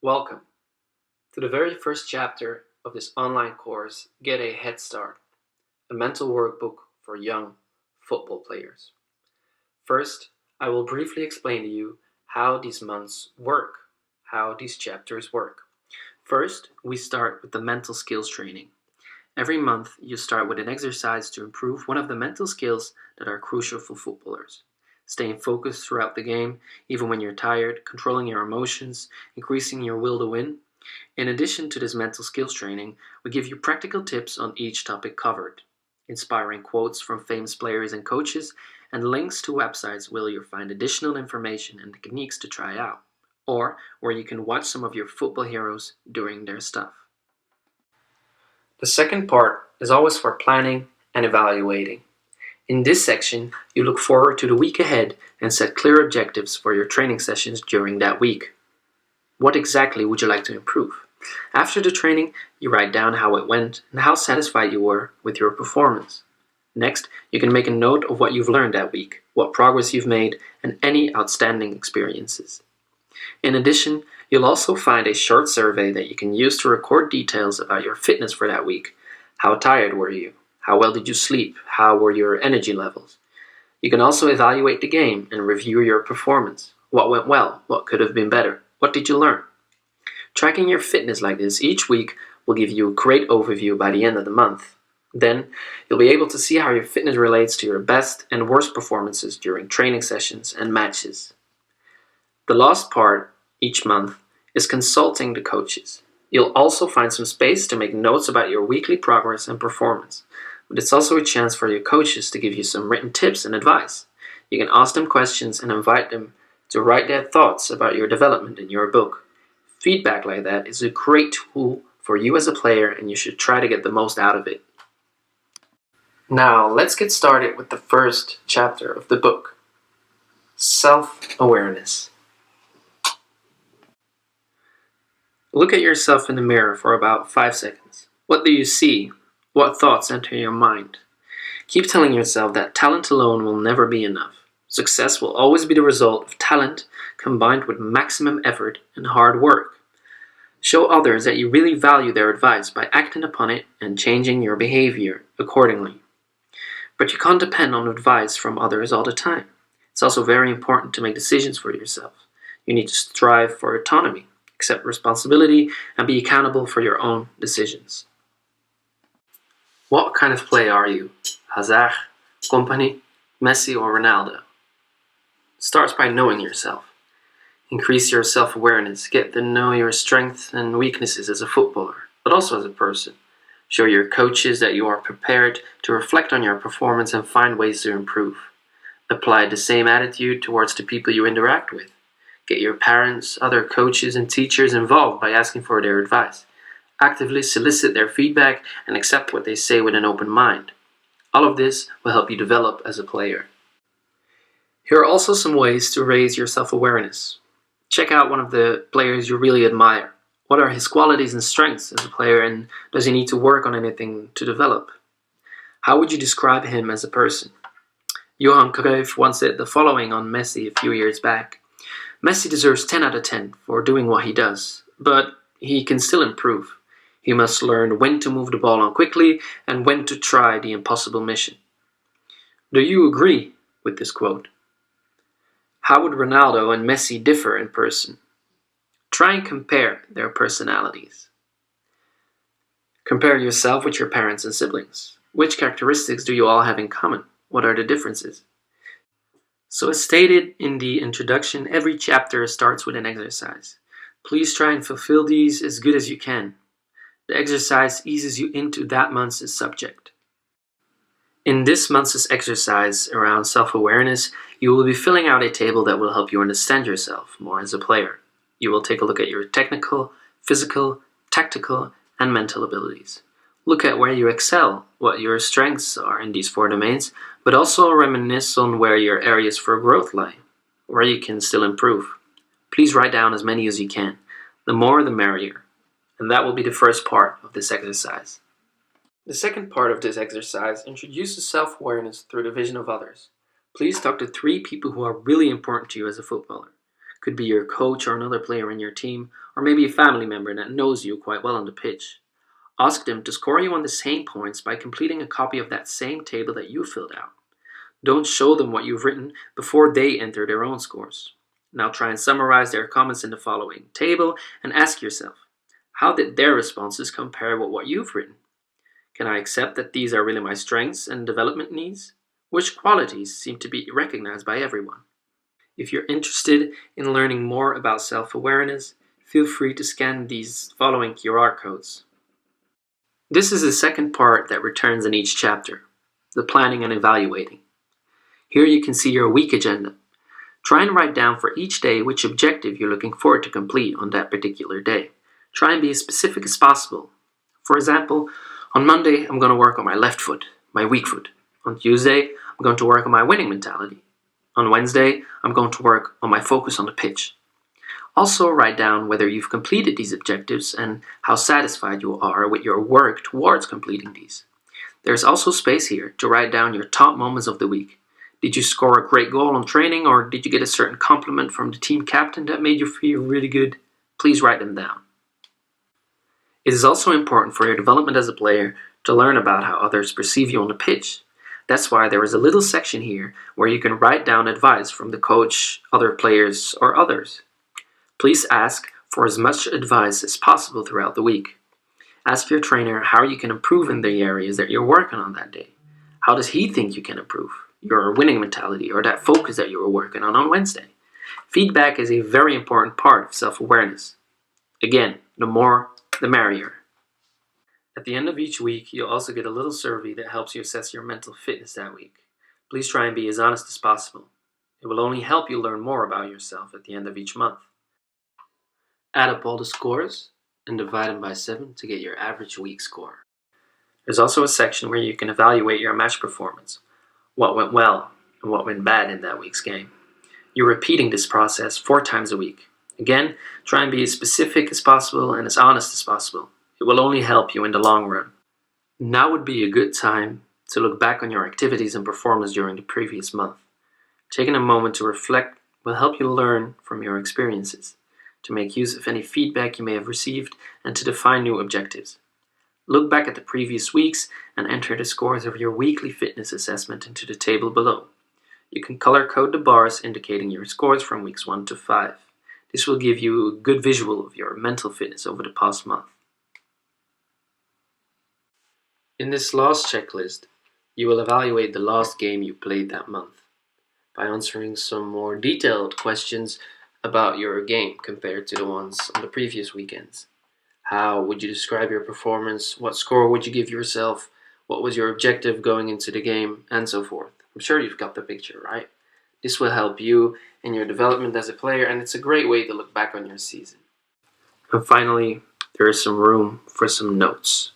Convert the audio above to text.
Welcome to the very first chapter of this online course, Get a Head Start, a mental workbook for young football players. First, I will briefly explain to you how these months work, how these chapters work. First, we start with the mental skills training. Every month, you start with an exercise to improve one of the mental skills that are crucial for footballers. Staying focused throughout the game, even when you're tired, controlling your emotions, increasing your will to win. In addition to this mental skills training, we give you practical tips on each topic covered, inspiring quotes from famous players and coaches, and links to websites where you'll find additional information and techniques to try out, or where you can watch some of your football heroes doing their stuff. The second part is always for planning and evaluating. In this section, you look forward to the week ahead and set clear objectives for your training sessions during that week. What exactly would you like to improve? After the training, you write down how it went and how satisfied you were with your performance. Next, you can make a note of what you've learned that week, what progress you've made, and any outstanding experiences. In addition, you'll also find a short survey that you can use to record details about your fitness for that week. How tired were you? How well did you sleep? How were your energy levels? You can also evaluate the game and review your performance. What went well? What could have been better? What did you learn? Tracking your fitness like this each week will give you a great overview by the end of the month. Then, you'll be able to see how your fitness relates to your best and worst performances during training sessions and matches. The last part, each month, is consulting the coaches. You'll also find some space to make notes about your weekly progress and performance. But it's also a chance for your coaches to give you some written tips and advice. You can ask them questions and invite them to write their thoughts about your development in your book. Feedback like that is a great tool for you as a player, and you should try to get the most out of it. Now, let's get started with the first chapter of the book. Self-awareness. Look at yourself in the mirror for about 5 seconds. What do you see? What thoughts enter your mind? Keep telling yourself that talent alone will never be enough. Success will always be the result of talent combined with maximum effort and hard work. Show others that you really value their advice by acting upon it and changing your behavior accordingly. But you can't depend on advice from others all the time. It's also very important to make decisions for yourself. You need to strive for autonomy, accept responsibility, and be accountable for your own decisions. What kind of player are you? Hazard, Kompany, Messi, or Ronaldo? It starts by knowing yourself. Increase your self-awareness. Get to know your strengths and weaknesses as a footballer, but also as a person. Show your coaches that you are prepared to reflect on your performance and find ways to improve. Apply the same attitude towards the people you interact with. Get your parents, other coaches, and teachers involved by asking for their advice. Actively solicit their feedback and accept what they say with an open mind. All of this will help you develop as a player. Here are also some ways to raise your self-awareness. Check out one of the players you really admire. What are his qualities and strengths as a player, and does he need to work on anything to develop? How would you describe him as a person? Johan Cruyff once said the following on Messi a few years back. Messi deserves 10 out of 10 for doing what he does, but he can still improve. He must learn when to move the ball on quickly and when to try the impossible mission. Do you agree with this quote? How would Ronaldo and Messi differ in person? Try and compare their personalities. Compare yourself with your parents and siblings. Which characteristics do you all have in common? What are the differences? So as stated in the introduction, every chapter starts with an exercise. Please try and fulfill these as good as you can. The exercise eases you into that month's subject. In this month's exercise around self-awareness, you will be filling out a table that will help you understand yourself more as a player. You will take a look at your technical, physical, tactical, and mental abilities. Look at where you excel, what your strengths are in these 4 domains, but also reminisce on where your areas for growth lie, where you can still improve. Please write down as many as you can. The more, the merrier. And that will be the first part of this exercise. The second part of this exercise introduces self-awareness through the vision of others. Please talk to 3 people who are really important to you as a footballer. Could be your coach or another player in your team, or maybe a family member that knows you quite well on the pitch. Ask them to score you on the same points by completing a copy of that same table that you filled out. Don't show them what you've written before they enter their own scores. Now try and summarize their comments in the following table and ask yourself, how did their responses compare with what you've written? Can I accept that these are really my strengths and development needs? Which qualities seem to be recognized by everyone? If you're interested in learning more about self-awareness, feel free to scan these following QR codes. This is the second part that returns in each chapter, the planning and evaluating. Here you can see your week agenda. Try and write down for each day which objective you're looking forward to complete on that particular day. Try and be as specific as possible. For example, on Monday, I'm going to work on my left foot, my weak foot. On Tuesday, I'm going to work on my winning mentality. On Wednesday, I'm going to work on my focus on the pitch. Also write down whether you've completed these objectives and how satisfied you are with your work towards completing these. There's also space here to write down your top moments of the week. Did you score a great goal on training, or did you get a certain compliment from the team captain that made you feel really good? Please write them down. It is also important for your development as a player to learn about how others perceive you on the pitch. That's why there is a little section here where you can write down advice from the coach, other players, or others. Please ask for as much advice as possible throughout the week. Ask your trainer how you can improve in the areas that you're working on that day. How does he think you can improve your winning mentality or that focus that you were working on Wednesday? Feedback is a very important part of self-awareness. Again, the more, the merrier. At the end of each week, you'll also get a little survey that helps you assess your mental fitness that week. Please try and be as honest as possible. It will only help you learn more about yourself at the end of each month. Add up all the scores and divide them by 7 to get your average week score. There's also a section where you can evaluate your match performance, what went well and what went bad in that week's game. You're repeating this process 4 times a week. Again, try and be as specific as possible and as honest as possible. It will only help you in the long run. Now would be a good time to look back on your activities and performance during the previous month. Taking a moment to reflect will help you learn from your experiences, to make use of any feedback you may have received, and to define new objectives. Look back at the previous weeks and enter the scores of your weekly fitness assessment into the table below. You can color code the bars indicating your scores from weeks 1 to 5. This will give you a good visual of your mental fitness over the past month. In this last checklist, you will evaluate the last game you played that month by answering some more detailed questions about your game compared to the ones on the previous weekends. How would you describe your performance? What score would you give yourself? What was your objective going into the game? And so forth. I'm sure you've got the picture, right? This will help you in your development as a player, and it's a great way to look back on your season. And finally, there is some room for some notes.